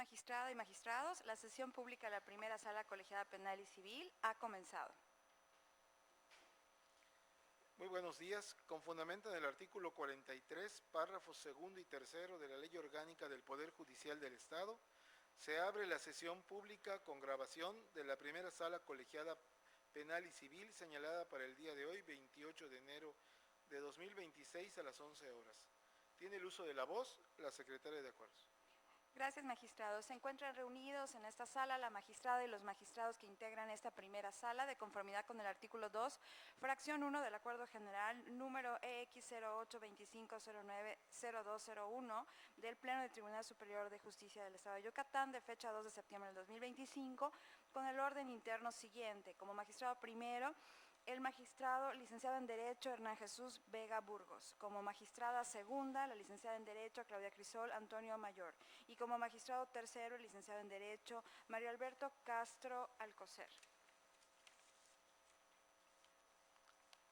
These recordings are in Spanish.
Magistrada y magistrados, la sesión pública de la primera sala colegiada penal y civil ha comenzado. Muy buenos días. Con fundamento en el artículo 43, párrafos segundo y tercero de la Ley Orgánica del Poder Judicial del Estado, se abre la sesión pública con grabación de la primera sala colegiada penal y civil señalada para el día de hoy, 28 de enero de 2026 a las 11 horas. Tiene el uso de la voz la secretaria de Acuerdos. Gracias, magistrados. Se encuentran reunidos en esta sala la magistrada y los magistrados que integran esta primera sala de conformidad con el artículo 2, fracción 1 del Acuerdo General número EX 0825090201 del Pleno del Tribunal Superior de Justicia del Estado de Yucatán de fecha 2 de septiembre del 2025 con el orden interno siguiente. Como magistrado primero, el magistrado licenciado en Derecho Hernán Jesús Vega Burgos, como magistrada segunda, la licenciada en Derecho Claudia Crisol Antonio Mayor, y como magistrado tercero, el licenciado en Derecho Mario Alberto Castro Alcocer.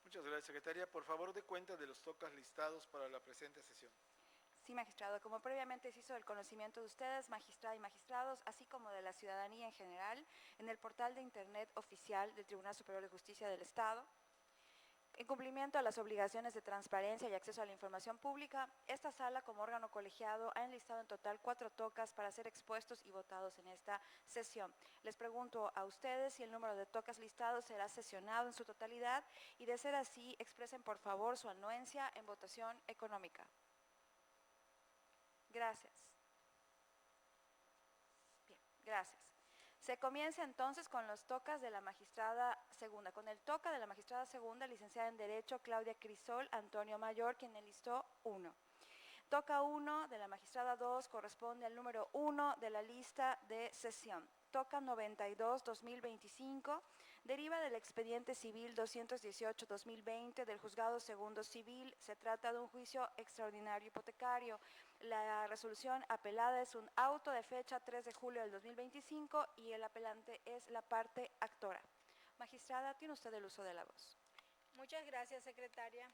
Muchas gracias, secretaria. Por favor, dé cuenta de los tocas listados para la presente sesión. Sí, magistrado. Como previamente se hizo del conocimiento de ustedes, magistrada y magistrados, así como de la ciudadanía en general, en el portal de Internet oficial del Tribunal Superior de Justicia del Estado, en cumplimiento a las obligaciones de transparencia y acceso a la información pública, esta sala como órgano colegiado ha enlistado en total 4 tocas para ser expuestos y votados en esta sesión. Les pregunto a ustedes si el número de tocas listados será sesionado en su totalidad y de ser así, expresen por favor su anuencia en votación económica. Gracias. Bien, gracias. Se comienza entonces con los tocas de la magistrada segunda. Con el toca de la magistrada segunda, licenciada en Derecho Claudia Crisol Antonio Mayor, quien enlistó 1. Toca 1 de la magistrada 2 corresponde al número 1 de la lista de sesión. Toca 92-2025, deriva del expediente civil 218-2020 del Juzgado Segundo Civil. Se trata de un juicio extraordinario hipotecario. La resolución apelada es un auto de fecha 3 de julio del 2025 y el apelante es la parte actora. Magistrada, tiene usted el uso de la voz. Muchas gracias, secretaria.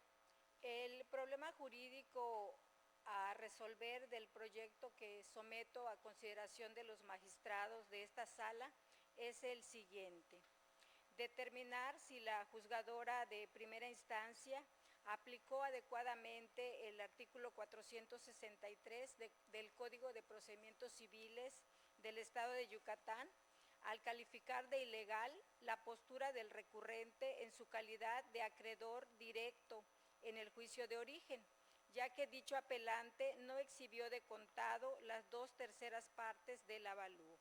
El problema jurídico a resolver del proyecto que someto a consideración de los magistrados de esta sala es el siguiente: determinar si la juzgadora de primera instancia aplicó adecuadamente el artículo 463 del Código de Procedimientos Civiles del Estado de Yucatán al calificar de ilegal la postura del recurrente en su calidad de acreedor directo en el juicio de origen, ya que dicho apelante no exhibió de contado las 2/3 partes del avalúo.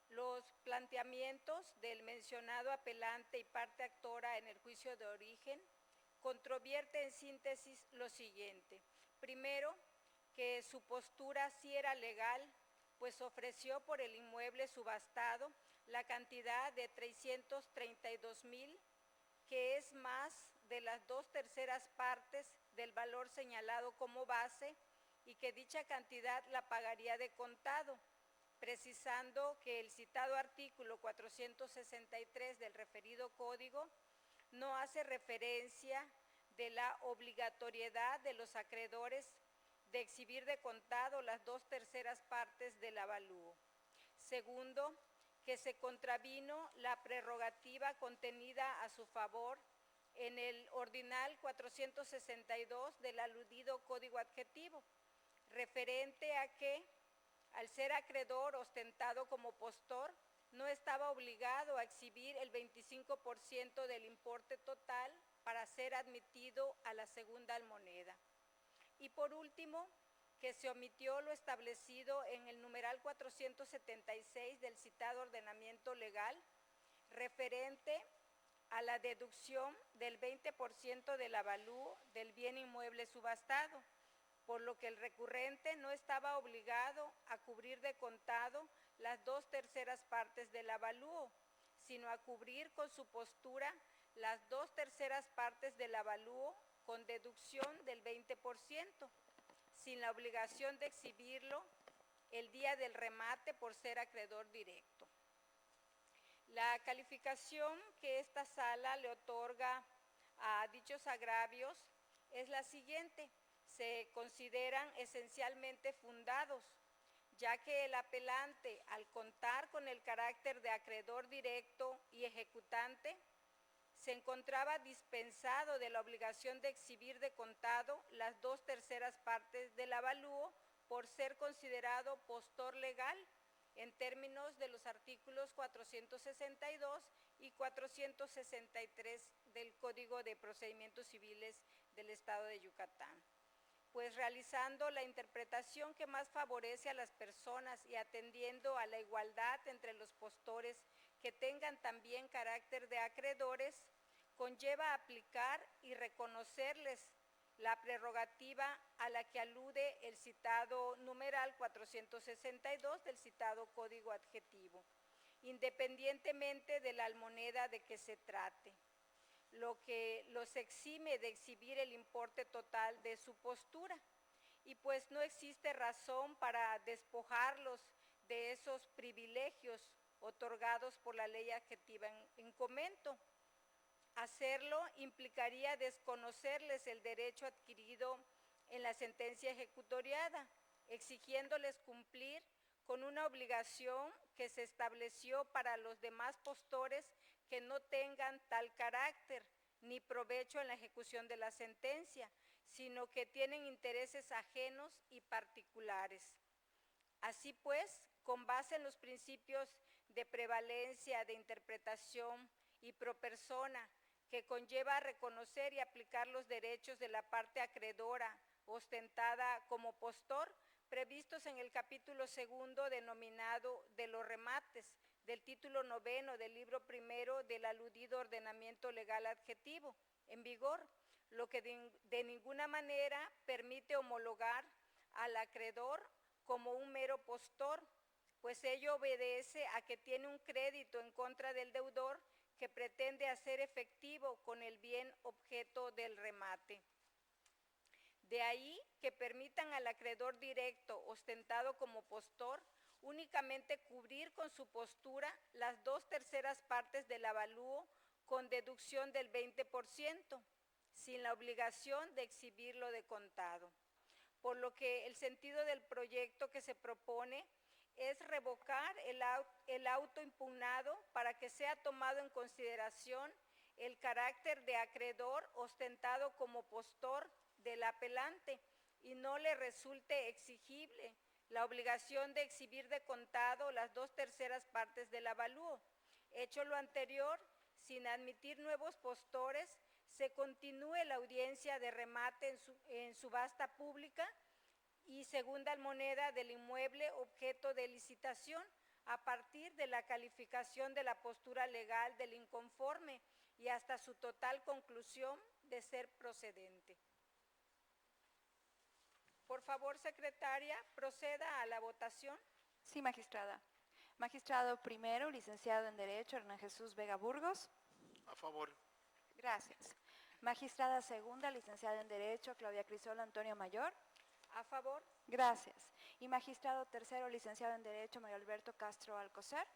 Los planteamientos del mencionado apelante y parte actora en el juicio de origen controvierte en síntesis lo siguiente. Primero, que su postura sí era legal, pues ofreció por el inmueble subastado la cantidad de 332,000, que es más de las 2/3 partes del valor señalado como base, y que dicha cantidad la pagaría de contado, precisando que el citado artículo 463 del referido código no hace referencia de la obligatoriedad de los acreedores de exhibir de contado las 2/3 partes del avalúo. Segundo, que se contravino la prerrogativa contenida a su favor en el ordinal 462 del aludido código adjetivo, referente a que, al ser acreedor ostentado como postor, no estaba obligado a exhibir el 25% del importe total para ser admitido a la segunda almoneda. Y por último, que se omitió lo establecido en el numeral 476 del citado ordenamiento legal, referente a la deducción del 20% del avalúo del bien inmueble subastado, por lo que el recurrente no estaba obligado a cubrir de contado las 2/3 partes del avalúo, sino a cubrir con su postura las 2/3 partes del avalúo con deducción del 20%, sin la obligación de exhibirlo el día del remate por ser acreedor directo. La calificación que esta sala le otorga a dichos agravios es la siguiente: se consideran esencialmente fundados, ya que el apelante, al contar con el carácter de acreedor directo y ejecutante, se encontraba dispensado de la obligación de exhibir de contado las 2/3 partes del avalúo por ser considerado postor legal en términos de los artículos 462 y 463 del Código de Procedimientos Civiles del Estado de Yucatán, pues realizando la interpretación que más favorece a las personas y atendiendo a la igualdad entre los postores que tengan también carácter de acreedores, conlleva aplicar y reconocerles la prerrogativa a la que alude el citado numeral 462 del citado Código Adjetivo, independientemente de la almoneda de que se trate, lo que los exime de exhibir el importe total de su postura, y pues no existe razón para despojarlos de esos privilegios otorgados por la ley adjetiva en comento. Hacerlo implicaría desconocerles el derecho adquirido en la sentencia ejecutoriada, exigiéndoles cumplir con una obligación que se estableció para los demás postores que no tengan tal carácter ni provecho en la ejecución de la sentencia, sino que tienen intereses ajenos y particulares. Así pues, con base en los principios de prevalencia, de interpretación y pro persona, que conlleva a reconocer y aplicar los derechos de la parte acreedora ostentada como postor, previstos en el capítulo 2 denominado de los remates, del título 9 del libro 1 del aludido ordenamiento legal adjetivo, en vigor, lo que de ninguna manera permite homologar al acreedor como un mero postor, pues ello obedece a que tiene un crédito en contra del deudor que pretende hacer efectivo con el bien objeto del remate. De ahí que permitan al acreedor directo, ostentado como postor, únicamente cubrir con su postura las 2/3 partes del avalúo con deducción del 20%, sin la obligación de exhibirlo de contado. Por lo que el sentido del proyecto que se propone es revocar el auto impugnado para que sea tomado en consideración el carácter de acreedor ostentado como postor del apelante y no le resulte exigible la obligación de exhibir de contado las 2/3 partes del avalúo. Hecho lo anterior, sin admitir nuevos postores, se continúe la audiencia de remate en subasta pública y segunda almoneda del inmueble objeto de licitación a partir de la calificación de la postura legal del inconforme y hasta su total conclusión de ser procedente. Por favor, secretaria, proceda a la votación. Sí, magistrada. Magistrado primero, licenciado en Derecho, Hernán Jesús Vega Burgos. A favor. Gracias. Magistrada segunda, licenciada en Derecho, Claudia Crisol Antonio Mayor. A favor. Gracias. Y magistrado tercero, licenciado en Derecho, Mario Alberto Castro Alcocer.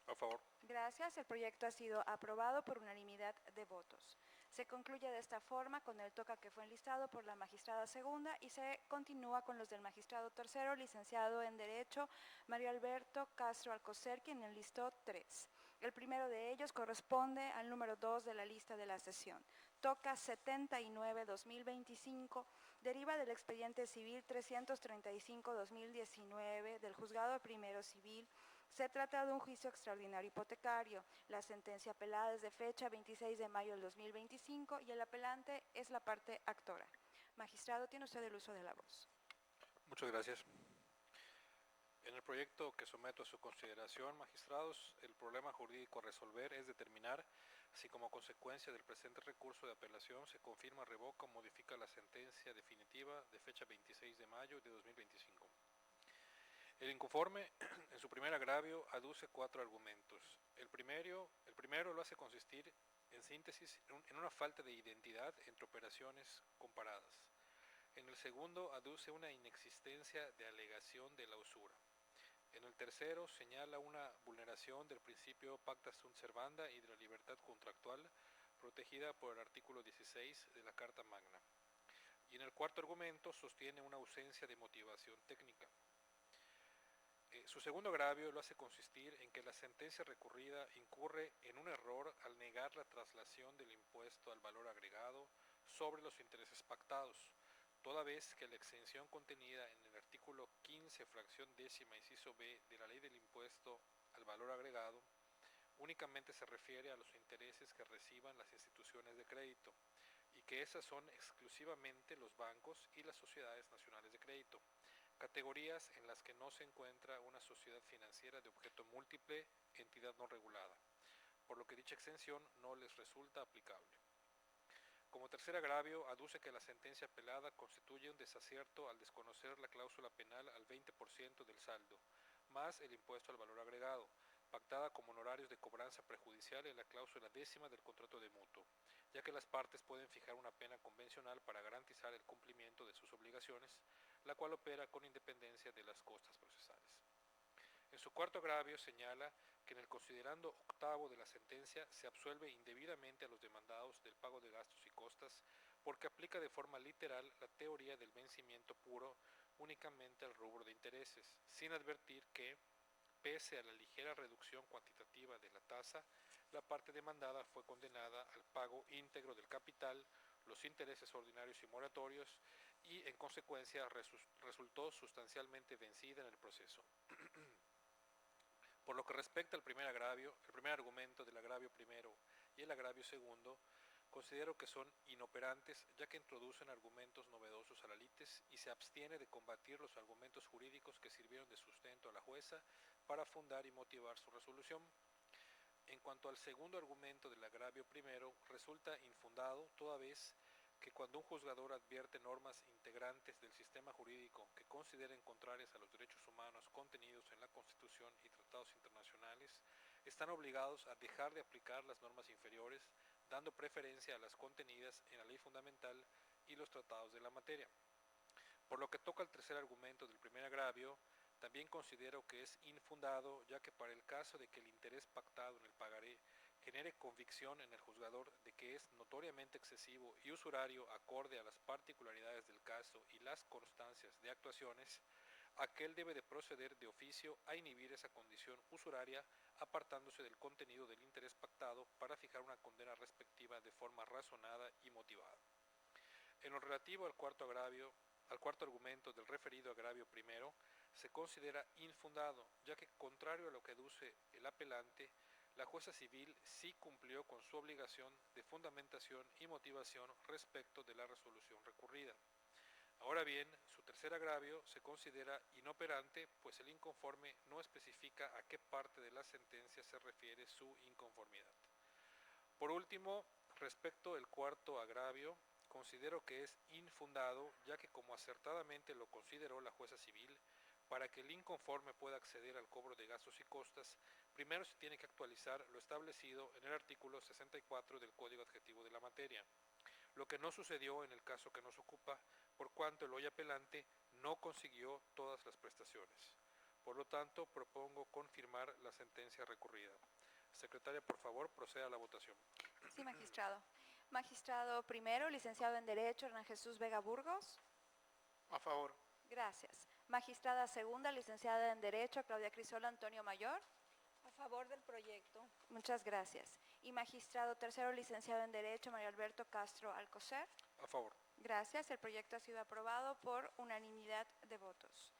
A favor. Gracias. El proyecto ha sido aprobado por unanimidad de votos. Se concluye de esta forma con el toca que fue enlistado por la magistrada segunda y se continúa con los del magistrado tercero, licenciado en Derecho, Mario Alberto Castro Alcocer, quien enlistó 3. El primero de ellos corresponde al número 2 de la lista de la sesión. Toca 79-2025, deriva del expediente civil 335-2019 del Juzgado Primero Civil. Se trata de un juicio extraordinario hipotecario. La sentencia apelada es de fecha 26 de mayo del 2025 y el apelante es la parte actora. Magistrado, tiene usted el uso de la voz. Muchas gracias. En el proyecto que someto a su consideración, magistrados, el problema jurídico a resolver es determinar si como consecuencia del presente recurso de apelación se confirma, revoca o modifica la sentencia definitiva de fecha 26 de mayo de 2025. El inconforme, en su primer agravio, aduce 4 argumentos. El primero lo hace consistir, en síntesis, en una falta de identidad entre operaciones comparadas. En el segundo, aduce una inexistencia de alegación de la usura. En el tercero, señala una vulneración del principio pacta sunt servanda y de la libertad contractual protegida por el artículo 16 de la Carta Magna. Y en el cuarto argumento, sostiene una ausencia de motivación técnica. Su segundo agravio lo hace consistir en que la sentencia recurrida incurre en un error al negar la traslación del impuesto al valor agregado sobre los intereses pactados, toda vez que la exención contenida en el artículo 15, fracción décima, inciso B de la Ley del Impuesto al Valor Agregado únicamente se refiere a los intereses que reciban las instituciones de crédito y que esas son exclusivamente los bancos y las sociedades nacionales de crédito, categorías en las que no se encuentra una sociedad financiera de objeto múltiple, entidad no regulada, por lo que dicha exención no les resulta aplicable. Como tercer agravio, aduce que la sentencia apelada constituye un desacierto al desconocer la cláusula penal al 20% del saldo, más el impuesto al valor agregado, pactada como honorarios de cobranza prejudicial en la cláusula décima del contrato de mutuo, ya que las partes pueden fijar una pena convencional para garantizar el cumplimiento de sus obligaciones, la cual opera con independencia de las costas procesales. En su cuarto agravio señala que en el considerando octavo de la sentencia se absuelve indebidamente a los demandados del pago de gastos y costas porque aplica de forma literal la teoría del vencimiento puro únicamente al rubro de intereses, sin advertir que, pese a la ligera reducción cuantitativa de la tasa, la parte demandada fue condenada al pago íntegro del capital, los intereses ordinarios y moratorios y, en consecuencia, resultó sustancialmente vencida en el proceso. Por lo que respecta al primer agravio, el primer argumento del agravio primero y el agravio segundo, considero que son inoperantes ya que introducen argumentos novedosos a la litis y se abstiene de combatir los argumentos jurídicos que sirvieron de sustento a la jueza para fundar y motivar su resolución. En cuanto al segundo argumento del agravio primero, resulta infundado toda vez que cuando un juzgador advierte normas integrantes del sistema jurídico que consideren contrarias a los derechos humanos contenidos en la Constitución y tratados internacionales, están obligados a dejar de aplicar las normas inferiores, dando preferencia a las contenidas en la ley fundamental y los tratados de la materia. Por lo que toca al tercer argumento del primer agravio, también considero que es infundado, ya que para el caso de que el interés pactado en el pagaré genere convicción en el juzgador de que es notoriamente excesivo y usurario acorde a las particularidades del caso y las constancias de actuaciones, aquel debe de proceder de oficio a inhibir esa condición usuraria apartándose del contenido del interés pactado para fijar una condena respectiva de forma razonada y motivada. En lo relativo al cuarto argumento del referido agravio primero, se considera infundado, ya que contrario a lo que aduce el apelante, la jueza civil sí cumplió con su obligación de fundamentación y motivación respecto de la resolución recurrida. Ahora bien, su tercer agravio se considera inoperante, pues el inconforme no especifica a qué parte de la sentencia se refiere su inconformidad. Por último, respecto al cuarto agravio, considero que es infundado, ya que como acertadamente lo consideró la jueza civil, para que el inconforme pueda acceder al cobro de gastos y costas, primero se tiene que actualizar lo establecido en el artículo 64 del Código Adjetivo de la materia, lo que no sucedió en el caso que nos ocupa, por cuanto el hoy apelante no consiguió todas las prestaciones. Por lo tanto, propongo confirmar la sentencia recurrida. Secretaria, por favor, proceda a la votación. Sí, magistrado. Magistrado primero, licenciado en Derecho, Hernán Jesús Vega Burgos. A favor. Gracias. Magistrada segunda, licenciada en Derecho, Claudia Crisol Antonio Mayor. A favor del proyecto. Muchas gracias. Y magistrado tercero, licenciado en Derecho, Mario Alberto Castro Alcocer. A favor. Gracias. El proyecto ha sido aprobado por unanimidad de votos.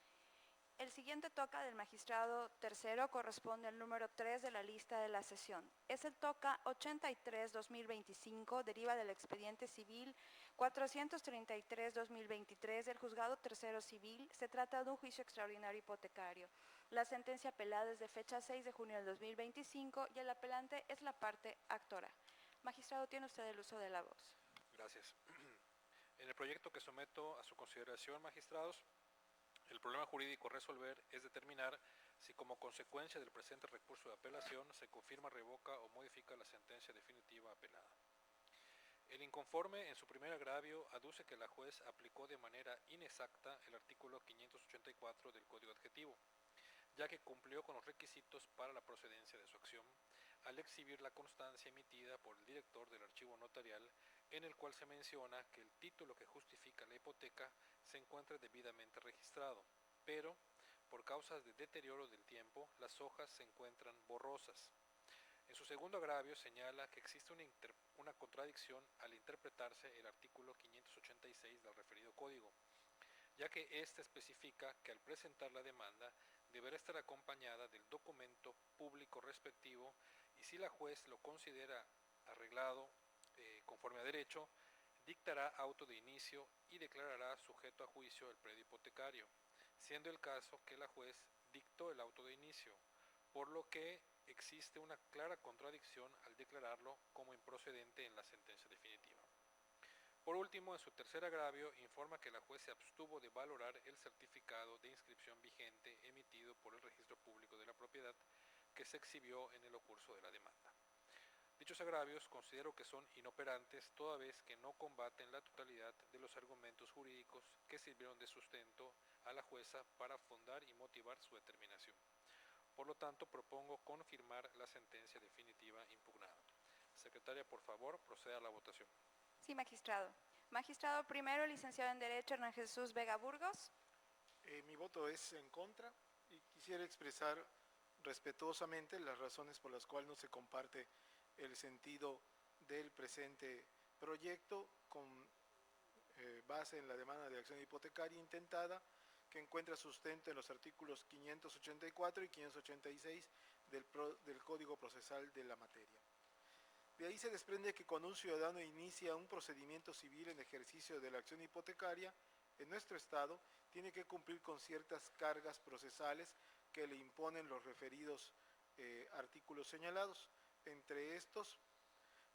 El siguiente toca del magistrado tercero corresponde al número 3 de la lista de la sesión. Es el toca 83-2025, deriva del expediente civil 433-2023 del juzgado tercero civil. Se trata de un juicio extraordinario hipotecario. La sentencia apelada es de fecha 6 de junio del 2025 y el apelante es la parte actora. Magistrado, tiene usted el uso de la voz. Gracias. En el proyecto que someto a su consideración, magistrados, el problema jurídico a resolver es determinar si como consecuencia del presente recurso de apelación se confirma, revoca o modifica la sentencia definitiva apelada. El inconforme en su primer agravio aduce que la juez aplicó de manera inexacta el artículo 584 del Código Adjetivo, ya que cumplió con los requisitos para la procedencia de su acción, al exhibir la constancia emitida por el director del archivo notarial en el cual se menciona que el título que justifica la hipoteca se encuentra debidamente registrado, pero por causas de deterioro del tiempo, las hojas se encuentran borrosas. En su segundo agravio señala que existe una contradicción al interpretarse el artículo 586 del referido código, ya que éste especifica que al presentar la demanda deberá estar acompañada del documento público respectivo y si la juez lo considera arreglado conforme a derecho, dictará auto de inicio y declarará sujeto a juicio el predio hipotecario, siendo el caso que la juez dictó el auto de inicio, por lo que existe una clara contradicción al declararlo como improcedente en la sentencia definitiva. Por último, en su tercer agravio, informa que la juez se abstuvo de valorar el certificado de inscripción vigente emitido por el Registro Público de la Propiedad que se exhibió en el ocurso de la demanda. Dichos agravios considero que son inoperantes toda vez que no combaten la totalidad de los argumentos jurídicos que sirvieron de sustento a la jueza para fundar y motivar su determinación. Por lo tanto, propongo confirmar la sentencia definitiva impugnada. Secretaria, por favor, proceda a la votación. Sí, magistrado. Magistrado primero, licenciado en Derecho, Hernán Jesús Vega Burgos. Mi voto es en contra y quisiera expresar respetuosamente las razones por las cuales no se comparte el sentido del presente proyecto con base en la demanda de acción hipotecaria intentada que encuentra sustento en los artículos 584 y 586 del Código Procesal de la materia. De ahí se desprende que cuando un ciudadano inicia un procedimiento civil en ejercicio de la acción hipotecaria, en nuestro Estado tiene que cumplir con ciertas cargas procesales que le imponen los referidos artículos señalados. Entre estos,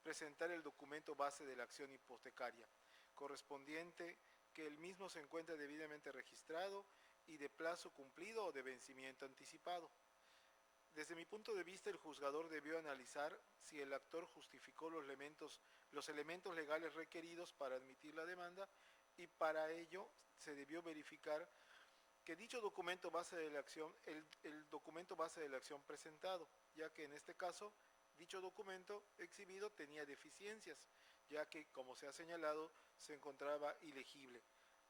presentar el documento base de la acción hipotecaria, correspondiente que el mismo se encuentre debidamente registrado y de plazo cumplido o de vencimiento anticipado. Desde mi punto de vista, el juzgador debió analizar si el actor justificó los elementos legales requeridos para admitir la demanda y para ello se debió verificar que dicho documento base de la acción, el documento base de la acción presentado, ya que en este caso, dicho documento exhibido tenía deficiencias, ya que, como se ha señalado, se encontraba ilegible,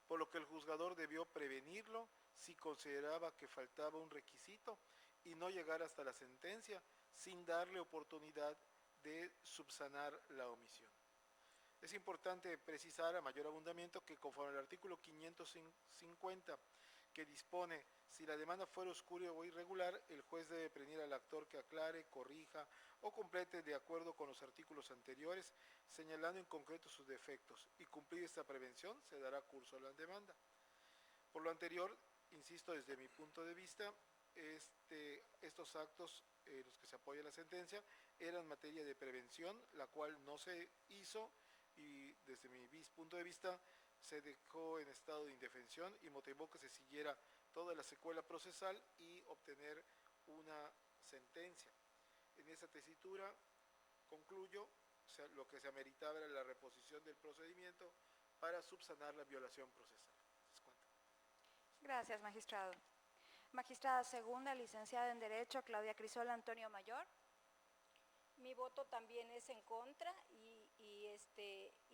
por lo que el juzgador debió prevenirlo si consideraba que faltaba un requisito y no llegar hasta la sentencia sin darle oportunidad de subsanar la omisión. Es importante precisar a mayor abundamiento que conforme al artículo 550 que dispone si la demanda fuera oscura o irregular, el juez debe premiar al actor que aclare, corrija o complete de acuerdo con los artículos anteriores, señalando en concreto sus defectos, y cumplir esta prevención se dará curso a la demanda. Por lo anterior, insisto, desde mi punto de vista, estos actos, los que se apoya la sentencia, eran materia de prevención, la cual no se hizo y desde mi punto de vista se dejó en estado de indefensión y motivó que se siguiera toda la secuela procesal y obtener una sentencia. En esa tesitura concluyo, lo que se ameritaba era la reposición del procedimiento para subsanar la violación procesal. Gracias, magistrado. Magistrada segunda, licenciada en Derecho, Claudia Crisol Antonio Mayor. Mi voto también es en contra y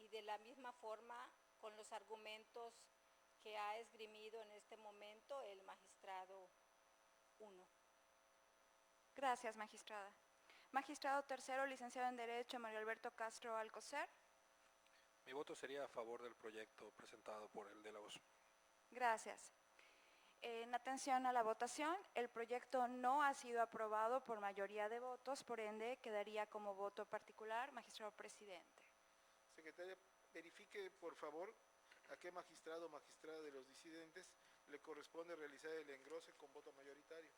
de la misma forma con los argumentos que ha esgrimido en este momento el magistrado 1. Gracias, magistrada. Magistrado tercero, licenciado en Derecho, Mario Alberto Castro Alcocer. Mi voto sería a favor del proyecto presentado por el de la voz. Gracias. En atención a la votación, el proyecto no ha sido aprobado por mayoría de votos, por ende quedaría como voto particular, magistrado presidente. Secretaria, verifique por favor a qué magistrado o magistrada de los disidentes le corresponde realizar el engrose con voto mayoritario.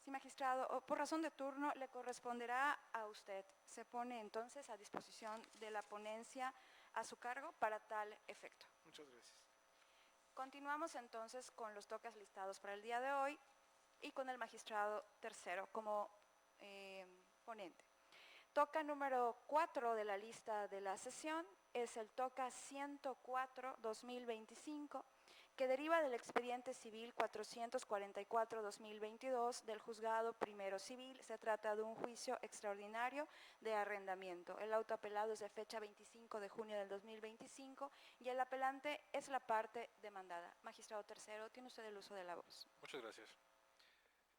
Sí, magistrado, por razón de turno le corresponderá a usted. Se pone entonces a disposición de la ponencia a su cargo para tal efecto. Muchas gracias. Continuamos entonces con los toques listados para el día de hoy y con el magistrado tercero como ponente. Toca número 4 de la lista de la sesión es el toca 104-2025, que deriva del expediente civil 444-2022 del Juzgado Primero Civil. Se trata de un juicio extraordinario de arrendamiento. El auto apelado es de fecha 25 de junio del 2025 y el apelante es la parte demandada. Magistrado tercero, tiene usted el uso de la voz. Muchas gracias.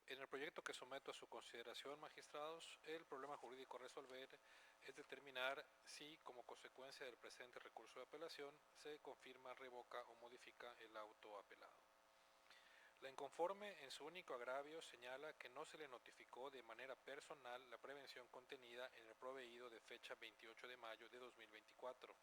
En el proyecto que someto a su consideración, magistrados, el problema jurídico a resolver es determinar si, como consecuencia del presente recurso de apelación, se confirma, revoca o modifica el auto apelado. La inconforme, en su único agravio, señala que no se le notificó de manera personal la prevención contenida en el proveído de fecha 28 de mayo de 2024,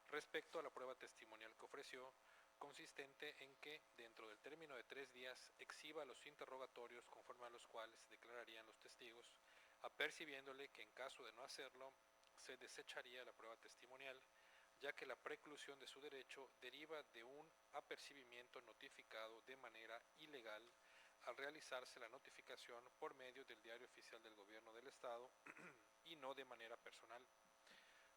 respecto a la prueba testimonial que ofreció, consistente en que, dentro del término de 3 días, exhiba los interrogatorios conforme a los cuales declararían los testigos, apercibiéndole que en caso de no hacerlo, se desecharía la prueba testimonial, ya que la preclusión de su derecho deriva de un apercibimiento notificado de manera ilegal al realizarse la notificación por medio del Diario Oficial del Gobierno del Estado y no de manera personal.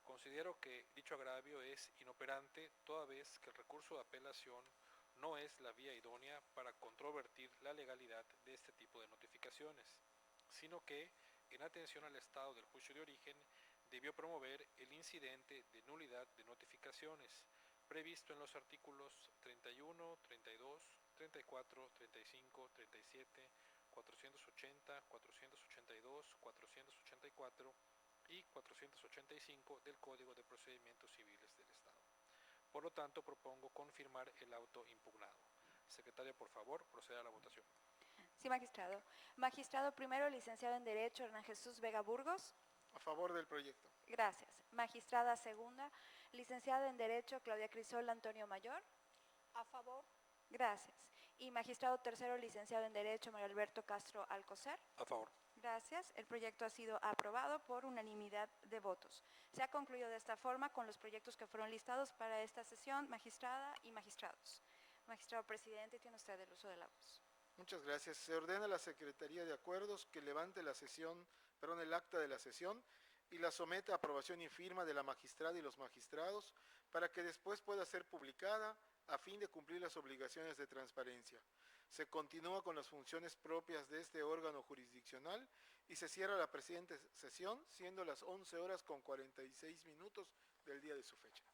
Considero que dicho agravio es inoperante toda vez que el recurso de apelación no es la vía idónea para controvertir la legalidad de este tipo de notificaciones, sino que, en atención al estado del juicio de origen, debió promover el incidente de nulidad de notificaciones, previsto en los artículos 31, 32, 34, 35, 37, 480, 482, 484 y 485 del Código de Procedimientos Civiles del Estado. Por lo tanto, propongo confirmar el auto impugnado. Secretaria, por favor, proceda a la votación. Sí, magistrado. Magistrado primero, licenciado en Derecho, Hernán Jesús Vega Burgos. A favor del proyecto. Gracias. Magistrada segunda, licenciada en Derecho, Claudia Crisol Antonio Mayor. A favor. Gracias. Y magistrado tercero, licenciado en Derecho, Mario Alberto Castro Alcocer. A favor. Gracias. El proyecto ha sido aprobado por unanimidad de votos. Se ha concluido de esta forma con los proyectos que fueron listados para esta sesión, magistrada y magistrados. Magistrado presidente, tiene usted el uso de la voz. Muchas gracias. Se ordena a la Secretaría de Acuerdos que levante el acta de la sesión y la someta a aprobación y firma de la magistrada y los magistrados para que después pueda ser publicada a fin de cumplir las obligaciones de transparencia. Se continúa con las funciones propias de este órgano jurisdiccional y se cierra la presente sesión, siendo las 11:46 del día de su fecha.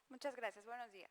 Muchas gracias. Buenos días.